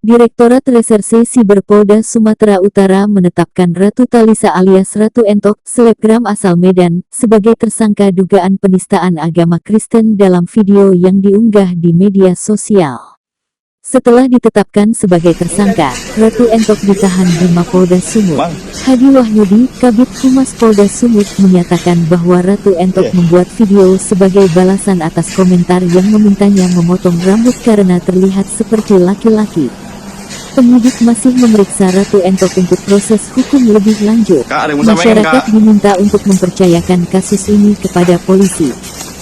Direktorat Reserse Siber Polda Sumatera Utara menetapkan Ratu Talisa alias Ratu Entok, selebgram asal Medan, sebagai tersangka dugaan penistaan agama Kristen dalam video yang diunggah di media sosial. Setelah ditetapkan sebagai tersangka, Ratu Entok ditahan di Mapolda Sumut. Hadi Wahyudi, Kabid Humas Polda Sumut, menyatakan bahwa Ratu Entok membuat video sebagai balasan atas komentar yang memintanya memotong rambut karena terlihat seperti laki-laki. Penyidik masih memeriksa Ratu Entok untuk proses hukum lebih lanjut. Masyarakat diminta untuk mempercayakan kasus ini kepada polisi.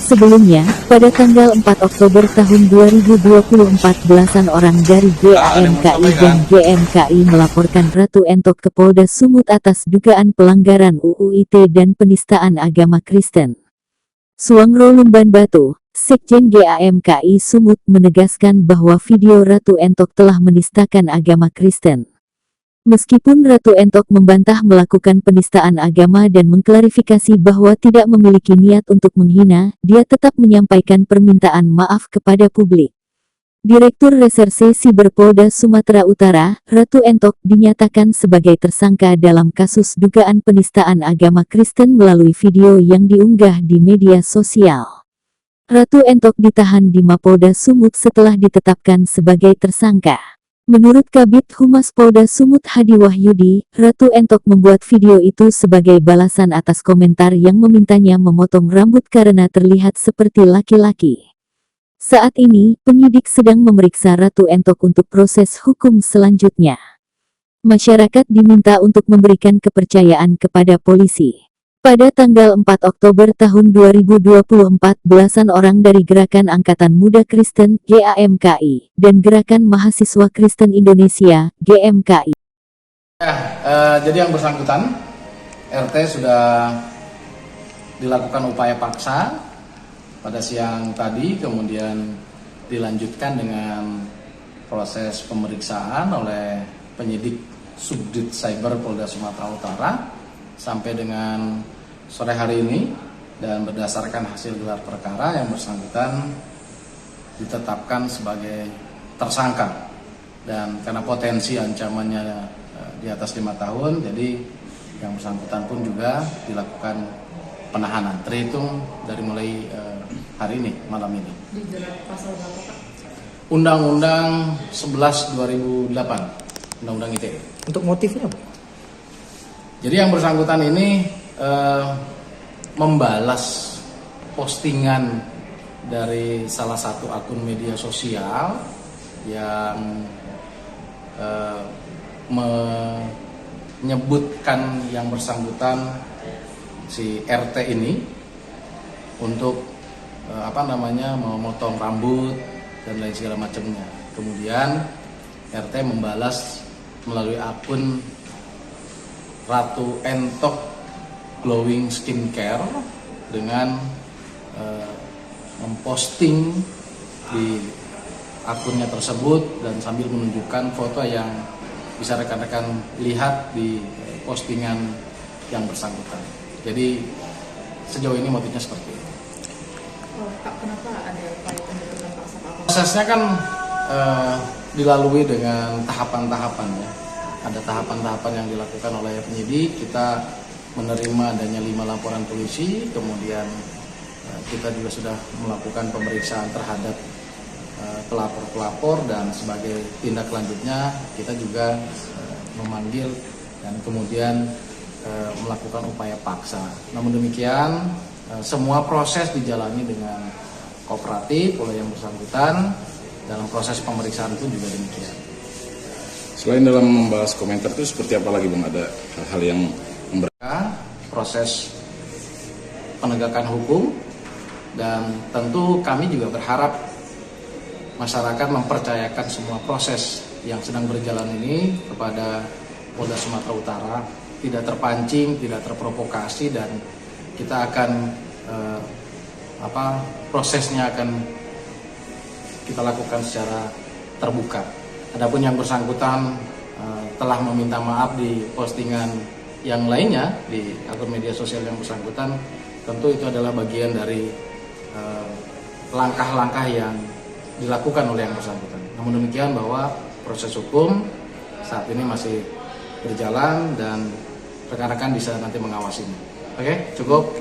Sebelumnya, pada tanggal 4 Oktober tahun 2024, belasan orang dari GAMKI dan GMKI melaporkan Ratu Entok ke Polda Sumut atas dugaan pelanggaran UU ITE dan penistaan agama Kristen. Suangro Lumban Batu, Sekjen GAMKI Sumut, menegaskan bahwa video Ratu Entok telah menistakan agama Kristen. Meskipun Ratu Entok membantah melakukan penistaan agama dan mengklarifikasi bahwa tidak memiliki niat untuk menghina, dia tetap menyampaikan permintaan maaf kepada publik. Direktur Reserse Siber Polda Sumatera Utara, Ratu Entok, dinyatakan sebagai tersangka dalam kasus dugaan penistaan agama Kristen melalui video yang diunggah di media sosial. Ratu Entok ditahan di Mapolda Sumut setelah ditetapkan sebagai tersangka. Menurut Kabid Humas Polda Sumut Hadi Wahyudi, Ratu Entok membuat video itu sebagai balasan atas komentar yang memintanya memotong rambut karena terlihat seperti laki-laki. Saat ini, penyidik sedang memeriksa Ratu Entok untuk proses hukum selanjutnya. Masyarakat diminta untuk memberikan kepercayaan kepada polisi. Pada tanggal 4 Oktober tahun 2024, belasan orang dari Gerakan Angkatan Muda Kristen (GAMKI) dan Gerakan Mahasiswa Kristen Indonesia (GMKI). Jadi yang bersangkutan, RT sudah dilakukan upaya paksa pada siang tadi, kemudian dilanjutkan dengan proses pemeriksaan oleh penyidik Subdit Cyber Polda Sumatera Utara sampai dengan sore hari ini, dan berdasarkan hasil gelar perkara yang bersangkutan ditetapkan sebagai tersangka, dan karena potensi ancamannya di atas 5 tahun, jadi yang bersangkutan pun juga dilakukan penahanan terhitung dari mulai hari ini, malam ini. Dijerat pasal berapa, Pak? Undang-Undang 11 2008, Undang-Undang ITE. Untuk motifnya apa? Jadi yang bersangkutan ini membalas postingan dari salah satu akun media sosial yang menyebutkan yang bersangkutan si RT ini untuk memotong rambut dan lain segala macamnya. Kemudian RT membalas melalui akun Ratu Entok Glowing Skincare dengan memposting di akunnya tersebut dan sambil menunjukkan foto yang bisa rekan-rekan lihat di postingan yang bersangkutan. Jadi sejauh ini motifnya seperti itu. Pak, kenapa ada upaya penuntutan paksa, Pak? Prosesnya kan dilalui dengan tahapan-tahapan ya. Ada tahapan-tahapan yang dilakukan oleh penyidik. Kita menerima adanya 5 laporan polisi, kemudian kita juga sudah melakukan pemeriksaan terhadap pelapor-pelapor, dan sebagai tindak lanjutnya kita juga memanggil dan kemudian melakukan upaya paksa. Namun demikian, semua proses dijalani dengan kooperatif oleh yang bersangkutan. Dalam proses pemeriksaan pun juga demikian. Selain dalam membahas komentar itu seperti apa lagi, Bang? Ada hal-hal yang proses penegakan hukum, dan tentu kami juga berharap masyarakat mempercayakan semua proses yang sedang berjalan ini kepada Polda Sumatera Utara, tidak terpancing, tidak terprovokasi, dan kita akan prosesnya akan kita lakukan secara terbuka. Adapun yang bersangkutan telah meminta maaf di postingan yang lainnya di akun media sosial yang bersangkutan, tentu itu adalah bagian dari langkah-langkah yang dilakukan oleh yang bersangkutan. Namun demikian, bahwa proses hukum saat ini masih berjalan dan rekan-rekan bisa nanti mengawasinya. Oke, cukup.